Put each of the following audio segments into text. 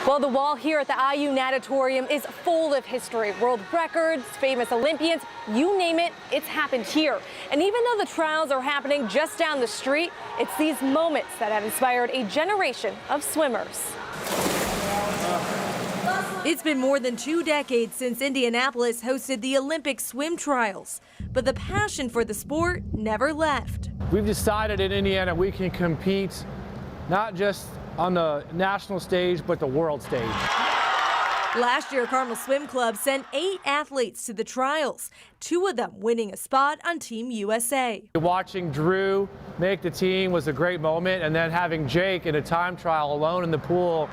Well, the wall here at the IU Natatorium is full of history. World records, famous Olympians, you name it, it's happened here. And even though the trials are happening just down the street, it's these moments that have inspired a generation of swimmers. It's been more than 2 decades since Indianapolis hosted the Olympic swim trials, but the passion for the sport never left. We've decided in Indiana we can compete not just on the national stage, but the world stage. Last year, Carmel Swim Club sent 8 athletes to the trials, 2 of them winning a spot on Team USA. Watching Drew make the team was a great moment, and then having Jake in a time trial alone in the pool,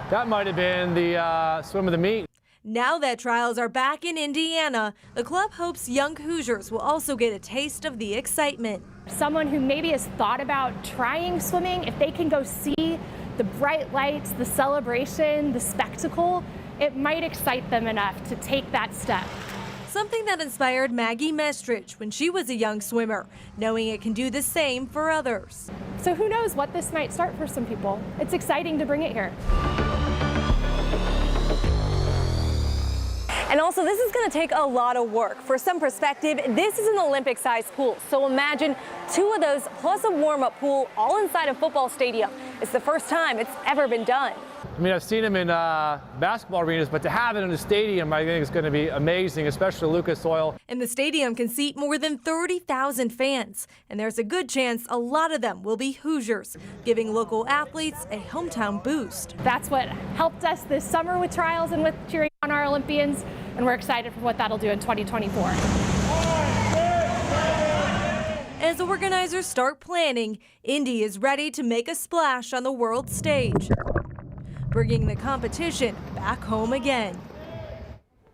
that might have been the swim of the meet. Now that trials are back in Indiana, the club hopes young Hoosiers will also get a taste of the excitement. Someone who maybe has thought about trying swimming, if they can go see the bright lights, the celebration, the spectacle, it might excite them enough to take that step. Something that inspired Maggie Mestridge when she was a young swimmer, knowing it can do the same for others. So who knows what this might start for some people. It's exciting to bring it here. And also, this is going to take a lot of work. For some perspective, this is an Olympic-sized pool. So imagine 2 of those plus a warm-up pool all inside a football stadium. It's the first time it's ever been done. I mean, I've seen them in basketball arenas, but to have it in a stadium, I think is going to be amazing, especially Lucas Oil. And the stadium can seat more than 30,000 fans. And there's a good chance a lot of them will be Hoosiers, giving local athletes a hometown boost. That's what helped us this summer with trials and with cheering on our Olympians, and we're excited for what that'll do in 2024. As organizers start planning, Indy is ready to make a splash on the world stage, bringing the competition back home again.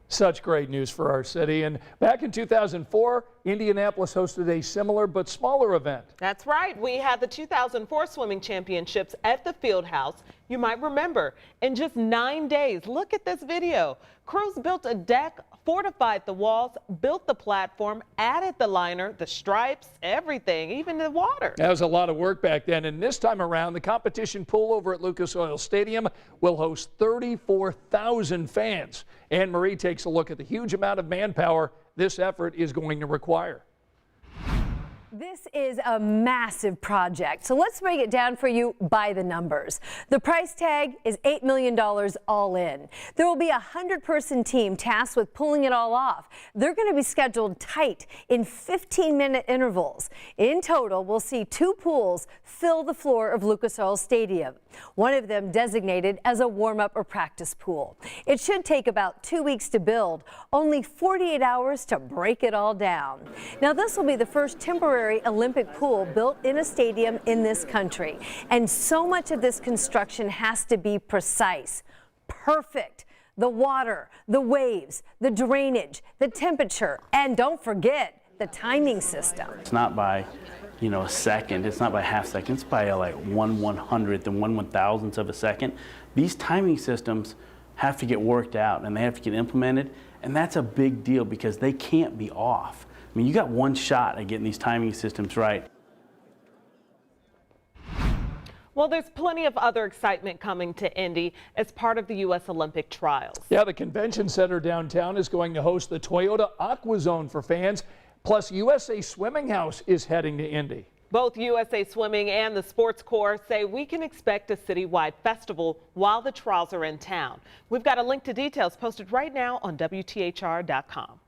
Such great news for our city. And back in 2004, Indianapolis hosted a similar but smaller event. That's right. We had the 2004 swimming championships at the field house. You might remember, in just 9 days, look at this video. Crews built a deck, fortified the walls, built the platform, added the liner, the stripes, everything, even the water. That was a lot of work back then. And this time around, the competition pool over at Lucas Oil Stadium will host 34,000 fans. Anne Marie takes a look at the huge amount of manpower this effort is going to require. This is a massive project, so let's break it down for you by the numbers. The price tag is $8 million all in. There will be a 100-person team tasked with pulling it all off. They're going to be scheduled tight in 15-minute intervals. In total, we'll see 2 pools fill the floor of Lucas Oil Stadium, one of them designated as a warm-up or practice pool. It should take about 2 weeks to build, only 48 hours to break it all down. Now, this will be the first temporary Olympic pool built in a stadium in this country. And so much of this construction has to be precise, perfect. The water, the waves, the drainage, the temperature, and don't forget the timing system. It's not by, a second. It's not by half second. It's by like 1/100th and 1/1000th of a second. These timing systems have to get worked out and they have to get implemented. And that's a big deal because they can't be off. I mean, you got one shot at getting these timing systems right. Well, there's plenty of other excitement coming to Indy as part of the U.S. Olympic trials. Yeah, the convention center downtown is going to host the Toyota Aqua Zone for fans. Plus, USA Swimming House is heading to Indy. Both USA Swimming and the Sports Corps say we can expect a citywide festival while the trials are in town. We've got a link to details posted right now on WTHR.com.